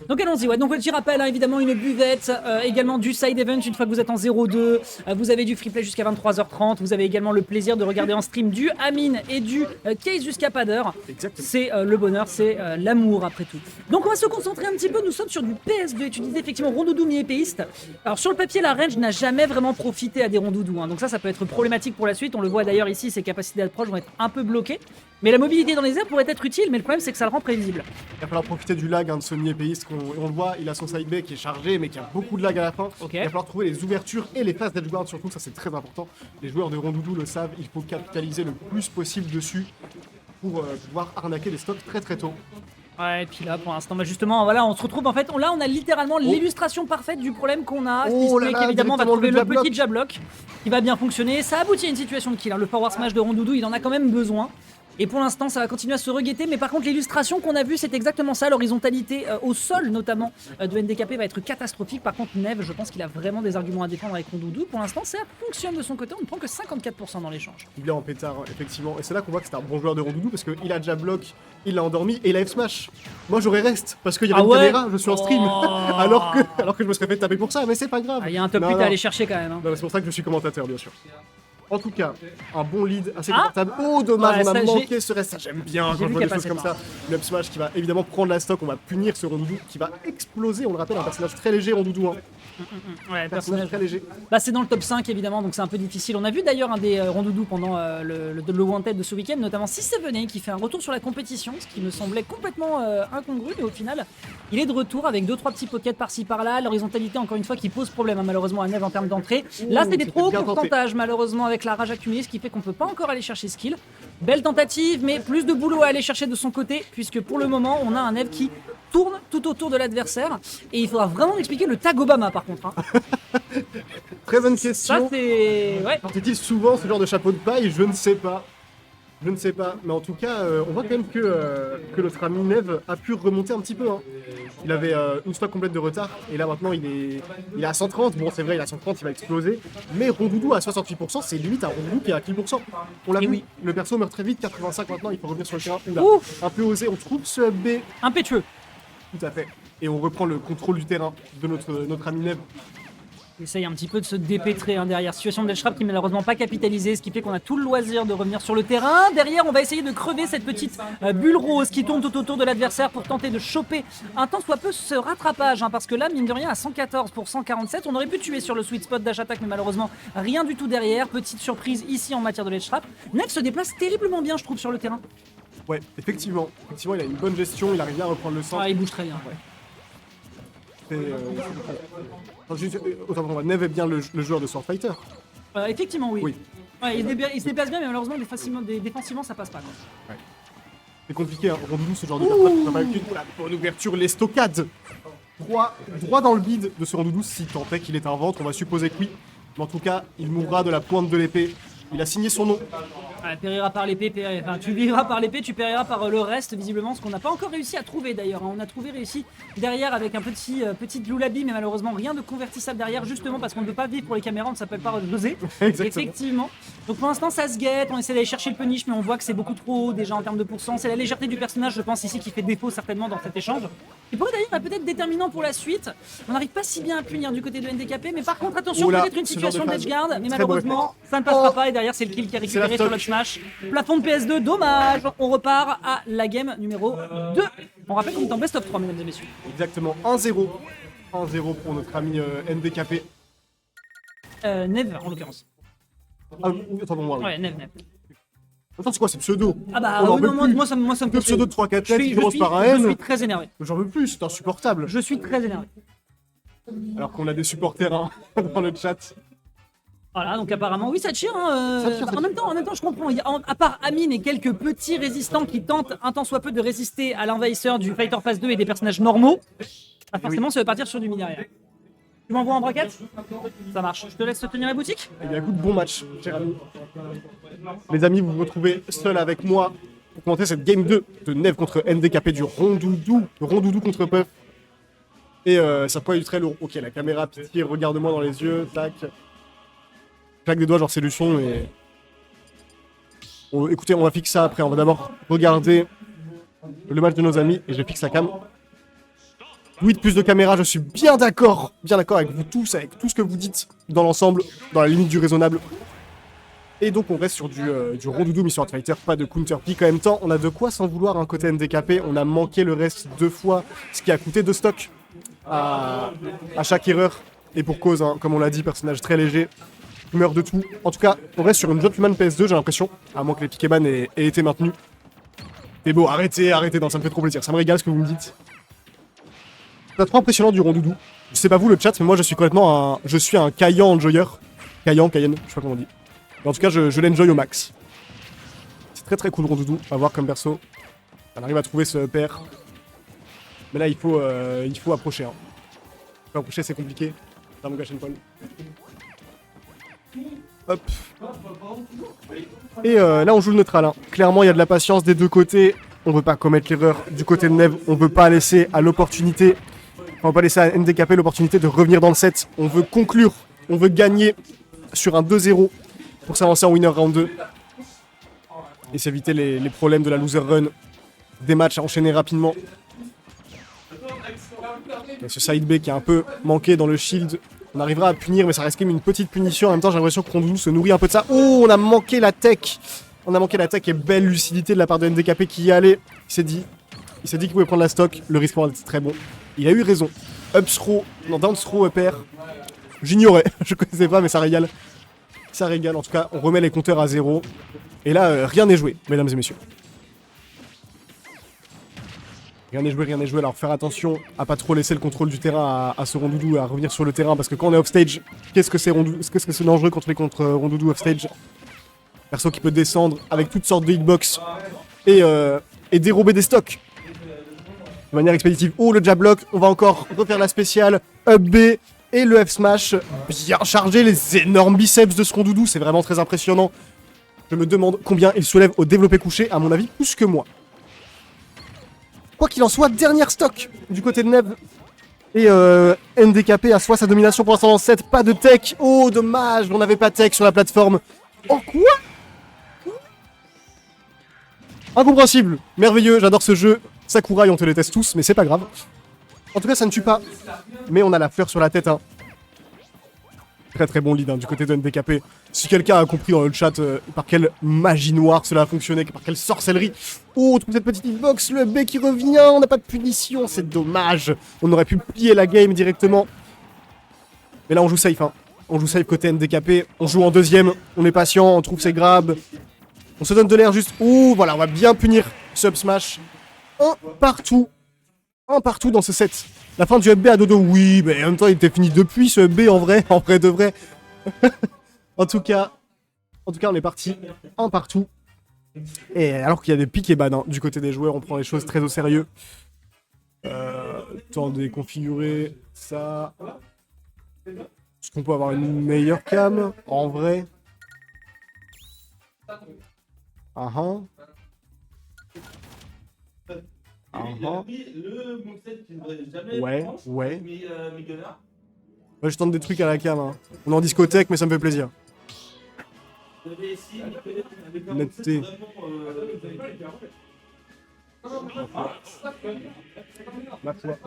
Donc allons-y, ouais. Donc petit rappel, hein, évidemment une buvette, également du side event une fois que vous êtes en 0-2, vous avez du free play jusqu'à 23h30, vous avez également le plaisir de regarder en stream du Amine et du Case jusqu'à pas d'heure. Exactement. C'est le bonheur, c'est l'amour après tout. Donc on va se concentrer un petit peu, nous sommes sur du PS2 et tu disais effectivement Rondoudou mi-épéiste. Alors sur le papier, la range n'a jamais vraiment profité à des Rondoudou, hein. Donc ça peut être problématique pour la suite, on le voit d'ailleurs ici, ses capacités d'approche vont être un peu bloquées. Mais la mobilité dans les airs pourrait être utile, mais le problème c'est que ça le rend prévisible. Il va falloir profiter du lag de ce mi-épéiste. On le voit, il a son side B qui est chargé, mais qui a beaucoup de lag à la fin. Ok. Il va falloir trouver les ouvertures et les phases d'edgeguard surtout, ça c'est très important. Les joueurs de Rondoudou le savent, il faut capitaliser le plus possible dessus pour pouvoir arnaquer les stocks très très tôt. Ouais, et puis là, pour l'instant, bah justement, voilà, on se retrouve en fait. Là, on a littéralement l'illustration parfaite du problème qu'on a. Oh là là, Évidemment, on va directement trouver le le jab block. petit jab block qui va bien fonctionner. Ça aboutit à une situation de kill, hein. Le forward smash de Rondoudou, il en a quand même besoin. Et pour l'instant, ça va continuer à se reguetter. Mais par contre, l'illustration qu'on a vue, c'est exactement ça. L'horizontalité au sol, notamment, de NDKP va être catastrophique. Par contre, Neve, je pense qu'il a vraiment des arguments à défendre avec Rondoudou. Pour l'instant, ça fonctionne de son côté. On ne prend que 54% dans l'échange. Il est en pétard, effectivement. Et c'est là qu'on voit que c'est un bon joueur de Rondoudou parce qu'il a jab block, il l'a endormi et il a F smash. Moi j'aurais reste parce qu'il y avait une caméra, je suis en stream. Oh. alors que je me serais fait taper pour ça, mais c'est pas grave. Il y a un top 8 à aller chercher quand même, hein. Non, c'est pour ça que je suis commentateur, bien sûr. En tout cas, un bon lead assez confortable. Oh, dommage, Ouais, on a ça, manqué ce reste. Ça, j'aime bien J'ai quand je vu vois qu'elle des choses passait comme pas. ça. Le up smash qui va évidemment prendre la stock. On va punir ce Rondoudou qui va exploser. On le rappelle, un personnage très léger, Rondoudou. Hein. Ouais, Personnage très léger. Bah, c'est dans le top 5 évidemment, donc c'est un peu difficile. On a vu d'ailleurs un des Rondoudou pendant le Wanted de ce week-end, notamment 6-7 qui fait un retour sur la compétition, ce qui me semblait complètement incongru, mais au final, il est de retour avec 2-3 petits pockets par-ci par-là. L'horizontalité, encore une fois, qui pose problème, hein, malheureusement, à Neve en termes d'entrée. Là, c'est des c'était trop hauts bien tenté. pourcentages, malheureusement, avec la rage accumulée, ce qui fait qu'on peut pas encore aller chercher skill. Belle tentative, mais plus de boulot à aller chercher de son côté, puisque pour le moment, on a un Neve qui tourne tout autour de l'adversaire. Et il faudra vraiment expliquer le tag Obama, par contre, hein. Très bonne Ça, question. c'est. Ouais. Portait-il souvent ce genre de chapeau de paille? Je ne sais pas. Je ne sais pas. Mais en tout cas, on voit quand même que notre ami Neve a pu remonter un petit peu. Hein. Il avait une stock complète de retard. Et là maintenant, il est à 130. Bon, c'est vrai, il est à 130, il va exploser. Mais Rondoudou à 68%, c'est limite un Rondoudou qui est à 1000%. On l'a Et vu. oui. Le perso meurt très vite. 85 maintenant, il faut revenir sur le terrain. Oula, Ouh. un peu osé. On trouve ce B. Impétueux. Tout à fait. Et on reprend le contrôle du terrain de notre ami Neve. Il essaye un petit peu de se dépêtrer, hein, derrière. Situation de Delstrap qui n'est malheureusement pas capitalisée, ce qui fait qu'on a tout le loisir de revenir sur le terrain. Derrière, on va essayer de crever cette petite bulle rose qui tourne tout autour de l'adversaire pour tenter de choper un tant soit peu ce rattrapage, hein, parce que là, mine de rien, à 114 pour 147, on aurait pu tuer sur le sweet spot dash attack, mais malheureusement, rien du tout derrière. Petite surprise ici en matière de Delstrap. Neve se déplace terriblement bien, je trouve, sur le terrain. Ouais, effectivement. Effectivement, il a une bonne gestion. Il arrive bien à reprendre le centre. Ah, il bouge très bien. Autant pour moi, Neve est bien le joueur de Sword Fighter. Effectivement, oui. Oui. Ouais, il se déplace bien, mais malheureusement, défensivement, ça passe pas, quoi. C'est compliqué, hein. Rondoudou, ce genre de personne, ça va avec une bonne ouverture, les stockades. Droit dans le bide de ce Rondoudou, si tant est qu'il est un ventre, on va supposer que oui. Mais en tout cas, il mourra de la pointe de l'épée. Il a signé son nom. Périra par l'épée, enfin, tu vivras par l'épée, tu périras par le reste, visiblement, ce qu'on n'a pas encore réussi à trouver d'ailleurs, hein. On a réussi derrière avec un petite loulabi, mais malheureusement rien de convertissable derrière, justement parce qu'on ne peut pas vivre pour les caméras, on ne s'appelle pas José. Exactement. Effectivement. Donc pour l'instant ça se guette, on essaie d'aller chercher le punish, mais on voit que c'est beaucoup trop haut déjà en termes de pourcent. C'est la légèreté du personnage, je pense, ici qui fait défaut certainement dans cet échange. Et pour d'ailleurs peut-être déterminant pour la suite. On n'arrive pas si bien à punir du côté de NDKP, mais par contre attention, Oula, peut-être une ce genre de situation phase. d'edgeguard, mais Très malheureusement bon ça ne passera pas, et derrière c'est le kill qui est C'est la récupéré sur stock. le smash. Plafond de PS2, dommage. On repart à la game numéro 2. On rappelle qu'on est en best of 3, mesdames et messieurs. Exactement, 1-0. 1-0 pour notre ami NDKP. Neve en l'occurrence. Ah, attends, bon, Ouais, Neve. Attends, c'est quoi, c'est pseudo? Ah bah, On en oui, peut non, plus. moi ça me Le pseudo de 3-4 lettres qui commence par un je N. suis très énervé. J'en veux plus, c'est insupportable. Je suis très énervé. Alors qu'on a des supporters hein, dans le chat. Voilà, donc apparemment, oui, ça tire. Hein, Ça tire, ça en même temps, je comprends. À part Amine et quelques petits résistants qui tentent un tant soit peu de résister à l'envahisseur du Fighter Phase 2 et des personnages normaux, forcément, ça va partir sur du mine derrière. Tu m'envoies en braquette? Ça marche. Je te laisse tenir la boutique? Eh bien, écoute, bon match, cher ami. Les amis, vous vous retrouvez seul avec moi pour commenter cette game 2 de Neve contre NDKP du Rondoudou contre Puff. Et ça peut être très lourd. Ok, la caméra, pitié, regarde-moi dans les yeux, tac. Claque des doigts, genre c'est du son et... Bon, écoutez, on va fixer ça après. On va d'abord regarder le match de nos amis et je fixe la cam. Oui, de plus de caméras, je suis bien d'accord avec vous tous, avec tout ce que vous dites dans l'ensemble, dans la limite du raisonnable. Et donc on reste sur du rondoudou Mission Art Fighter, pas de counter pick. En même temps, on a de quoi s'en vouloir un côté NDKP. On a manqué le reste 2 fois, ce qui a coûté 2 stocks à chaque erreur. Et pour cause, hein, comme on l'a dit, personnage très léger, meurt de tout. En tout cas, on reste sur une Jotman PS2, j'ai l'impression, à moins que les Pikeban aient été maintenus. C'est beau, arrêtez, non, ça me fait trop plaisir. Ça me régale ce que vous me dites. C'est trop impressionnant du rondoudou. Je sais pas vous le chat, mais moi je suis complètement je suis un Cayenne enjoyer. Cayenne, je sais pas comment on dit. Mais en tout cas, je l'enjoy au max. C'est très très cool rondoudou, à voir comme perso. On arrive à trouver ce père. Mais là, il faut approcher. Hein. Faut approcher, c'est compliqué. Dans mon Paul. Hop. Et là, on joue le neutral. Hein. Clairement, il y a de la patience des deux côtés. On veut pas commettre l'erreur du côté de Neve. On veut pas laisser à l'opportunité. On veut pas laisser à NDKP l'opportunité de revenir dans le set. On veut conclure. On veut gagner sur un 2-0 pour s'avancer en winner round 2. Et s'éviter les problèmes de la loser run. Des matchs à enchaîner rapidement. Et ce side B qui a un peu manqué dans le shield. On arrivera à punir, mais ça reste quand même une petite punition. En même temps, j'ai l'impression que Rondoudou se nourrit un peu de ça. Oh, on a manqué la tech. On a manqué la tech et belle lucidité de la part de NDKP qui y allait. Il s'est dit qu'il pouvait prendre la stock. Le risque était très bon. Il a eu raison. Up throw, non, down throw, upper. J'ignorais, je connaissais pas, mais ça régale. Ça régale. En tout cas, on remet les compteurs à 0. Et là, rien n'est joué, mesdames et messieurs. Rien n'est joué, alors faire attention à pas trop laisser le contrôle du terrain à ce Rondoudou, à revenir sur le terrain, parce que quand on est offstage, qu'est-ce que c'est dangereux contre Rondoudou offstage. Perso qui peut descendre avec toutes sortes de hitbox et dérober des stocks de manière expéditive. Oh, le jab block, on va encore refaire la spéciale, up B et le F smash, bien chargé, les énormes biceps de ce Rondoudou, c'est vraiment très impressionnant. Je me demande combien il soulève au développé couché, à mon avis, plus que moi. Quoi qu'il en soit, dernière stock du côté de Neve. Et NDKP a soit sa domination pour l'instant dans 7, pas de tech. Oh, dommage, on n'avait pas tech sur la plateforme. Oh, quoi? Incompréhensible, merveilleux, j'adore ce jeu. Sakurai, on te les teste tous, mais c'est pas grave. En tout cas, ça ne tue pas. Mais on a la fleur sur la tête, hein. Très très bon lead hein, du côté de NDKP. Si quelqu'un a compris dans le chat par quelle magie noire cela a fonctionné, par quelle sorcellerie. Oh, on trouve cette petite hitbox, le B qui revient, on n'a pas de punition, c'est dommage. On aurait pu plier la game directement. Mais là on joue safe, hein. On joue safe côté NDKP, on joue en deuxième, on est patient, on trouve ses grabs. On se donne de l'air juste. Oh, voilà, on va bien punir ce up smash. Un partout dans ce set. La fin du UB à dodo, oui, mais en même temps il était fini depuis ce UB en vrai de vrai. en tout cas, on est parti, un partout. Et alors qu'il y a des piques et ban hein, du côté des joueurs, on prend les choses très au sérieux. Temps de déconfigurer ça. Est-ce qu'on peut avoir une meilleure cam en vrai? Ouais. Je tente des trucs à la cam. Hein. On est en discothèque, mais ça me fait plaisir. Netteté. Ma foi.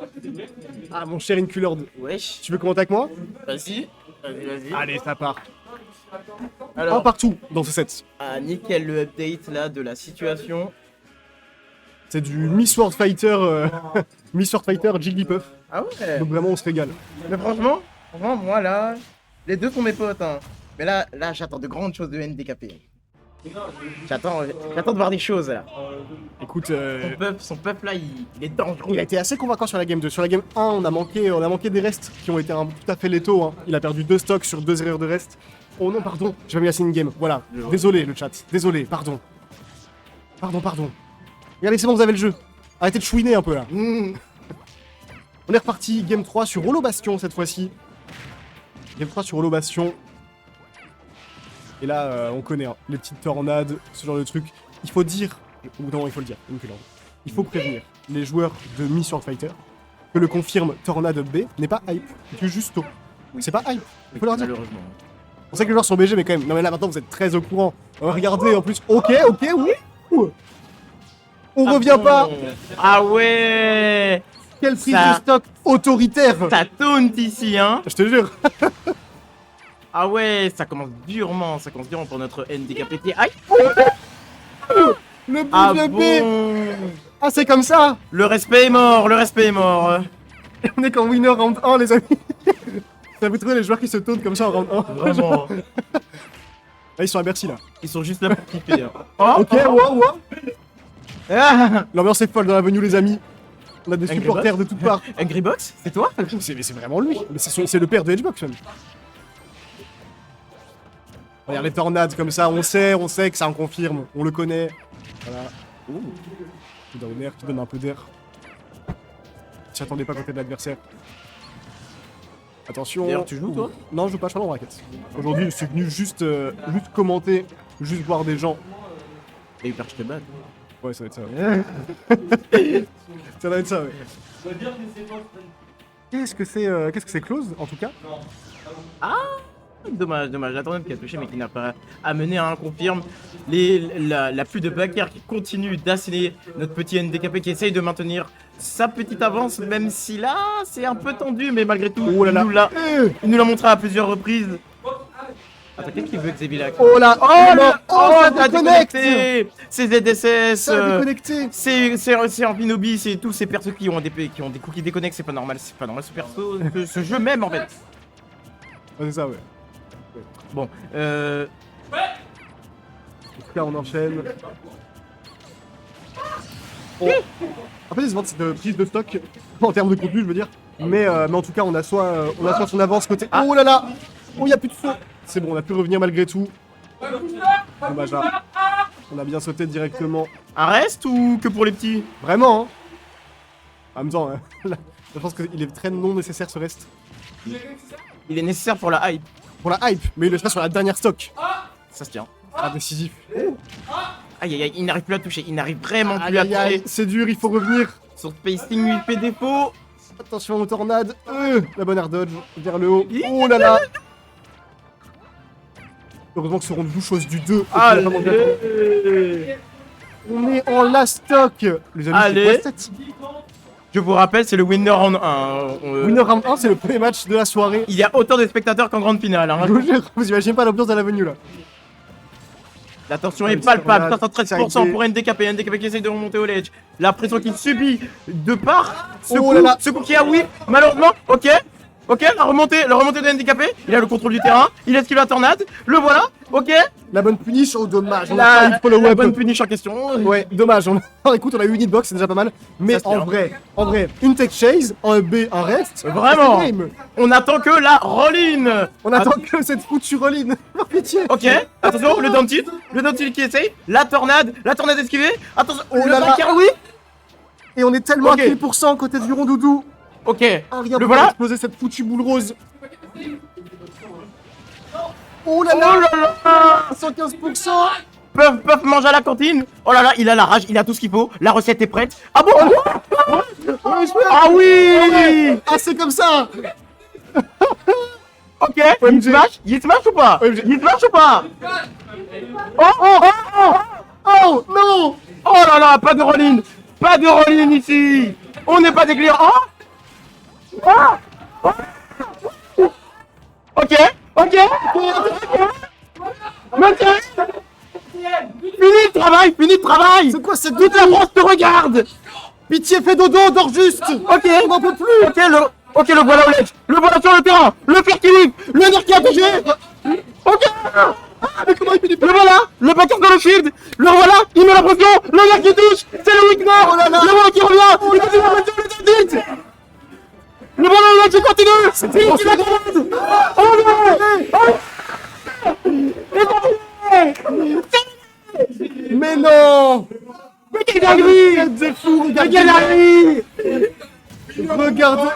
Ah, mon cher Inculord. Wesh. Tu veux commenter avec moi? Vas-y. Allez, ça part. Alors, un partout dans ce set. Ah, nickel le update là de la situation. C'est du Miss World Fighter, Miss World Fighter Jigglypuff. Ah ouais. Donc vraiment, on se régale. Mais franchement, moi là, les deux sont mes potes. Hein. Mais là, j'attends de grandes choses de NDKP. J'attends de voir des choses là. Écoute, Son peuple là, il est dangereux. il a été assez convaincant sur la game 2. Sur la game 1, on a manqué des restes qui ont été tout à fait létaux. Hein. Il a perdu 2 stocks sur 2 erreurs de reste. Oh non, pardon, j'ai pas mis assez in-game. Voilà, désolé le chat. Désolé, pardon. Pardon. Regardez, c'est bon, vous avez le jeu. Arrêtez de chouiner un peu là. On est reparti, game 3 sur Holo Bastion cette fois-ci. Game 3 sur Holo Bastion. Et là, on connaît hein, les petites tornades, ce genre de truc. Il faut dire, ou non, il faut le dire, il faut prévenir les joueurs de Miss World Fighter que le confirme Tornade B n'est pas hype, c'est juste tôt. C'est pas hype, il faut leur dire. Malheureusement. On sait que les joueurs sont BG, mais quand même. Non, mais là maintenant vous êtes très au courant. Regardez en plus. Ok, oui. On revient pas. Ah ouais. Quelle prise Ça- de stock autoritaire. Ça taunt ici, hein. Je te jure. Ah ouais, ça commence durement pour notre NDKP. Aïe. Le Ah bouge B. bon. Ah, c'est comme ça. Le respect est mort, On est qu'en winner round 1, les amis. Ça vous trouvez les joueurs qui se tauntent comme ça en round 1? Vraiment. Là, ils sont à Bercy, là. Ils sont juste là pour kiffer. Hein. Oh, Ok, ouais. Ah. L'ambiance est folle dans l'avenue, les amis. On a des Angry supporters de toutes parts. Angry Box, c'est toi? C'est vraiment lui. Mais c'est le père de Edgebox, même. Regarde les tornades comme ça, on sait que ça en confirme. On le connaît. Voilà. Ouh. Qui donne l'air, qui donne un peu d'air. J'y attendais pas côté de l'adversaire. Attention. D'ailleurs, tu joues, toi? Non, je joue pas, je suis pas en raquette. Aujourd'hui, je suis venu juste commenter, juste voir des gens. Et hyper je te bats. Ouais, ça va être ça. Ouais. Ça va être ça, ouais. Qu'est-ce que c'est close, en tout cas? Dommage, la tornade qui a touché mais qui n'a pas amené à un confirme. La pluie de bagarre qui continue d'asséner notre petit NDKP qui essaye de maintenir sa petite avance, même si là c'est un peu tendu, mais malgré tout, Oh là là. il nous l'a montré à plusieurs reprises. Attends, qu'est-ce qu'il veut Xevilac? Oh là. ça ça déconnecte. C'est ZSS, Ça a déconnecté. c'est Amphinobi, c'est tous ces persos qui ont des cookies déconnectés, c'est pas normal ce perso, ce jeu même en fait. Ouais, c'est ça, ouais. Bon, En tout cas, on enchaîne. En fait, ils se vendent cette prise de stock en termes de contenu, je veux dire. Mais en tout cas, on a soit son avance côté. Oh là là. Oh, il y a plus de feu. C'est bon, on a pu revenir malgré tout. Dommage là. On a bien sauté directement. un reste ou que pour les petits? Vraiment, hein. En même temps, là, je pense qu'il est très non nécessaire ce reste. Il est nécessaire pour la hype. Pour la hype, mais il le sera sur la dernière stock. Ça se tient. Ah, décisif. Aïe aïe aïe, il n'arrive plus à toucher, il n'arrive vraiment plus Aïe à aïe aïe, toucher. c'est dur, il faut revenir. Son spacing lui fait défaut. Attention aux tornades. La bonne air dodge vers le haut. Oh là là. Heureusement que ce round chose du 2. Allez. On est en last stock. Les amis, Allez. c'est quoi cette Je vous rappelle, c'est le winner round 1. Winner round 1, c'est le premier match de la soirée. Il y a autant de spectateurs qu'en grande finale. Hein. Je vous jure, vous imaginez pas l'ambiance de l'avenue là. La tension Ah, est mais palpable, c'est 513% pour NDKP qui essaye de remonter au ledge. La pression qu'il subit de part Oh là là. ce coup qui a oui, malheureusement, ok, la remontée de NDKP, il a le contrôle du terrain, il esquive la tornade, le voilà, ok. La bonne punish, oh dommage. On a pas eu de La follow-up. bonne punish en question. Ouais, dommage. Écoute, on a eu une hitbox, c'est déjà pas mal. Mais Ça se tient. en vrai, une tech chase, un B, un rest. Vraiment. c'est game. On attend que la roll-in. On attend que cette foutue roll-in. Par pitié. Ok, attention, le down tilt qui essaye, la tornade esquivée, attention, Oh le là là. backer, oui. Et on est tellement Ok. à 1000% côté du rondoudou. Ok, Ah, rien le pour voilà. exploser cette foutue boule rose. Oh là Oh là, là là. 115%. Puff mange à la cantine. Oh là là, il a la rage, il a tout ce qu'il faut. La recette est prête. Ah bon? Ah oui. Ah, c'est comme ça. Ok, OMG. il smash ou pas? OMG. Il smash ou pas? Oh non. Oh là là, pas de roll-in. Pas de roll-in ici. On n'est pas des clients. Ok. Maintenant. Fini de travail. C'est quoi cette Toute la France te regarde. Pitié, fais dodo, dors juste. Ok, On n'en peut plus. le voilà au ledge, le voilà sur le terrain, le fer qui livre, le nerf qui a touché. Ok. Mais comment il finit pas? Le voilà, le backer dans le shield, le voilà, il met la pression, le nerf qui touche, c'est le weak nerf, Oh là là. le voilà qui revient, il continue la pression, le tilt. Le voilà au ledge qui continue, il la commande. Mais non. Mais quelle dinguerie. Tête de fou, Mais quelle dinguerie. Regardez.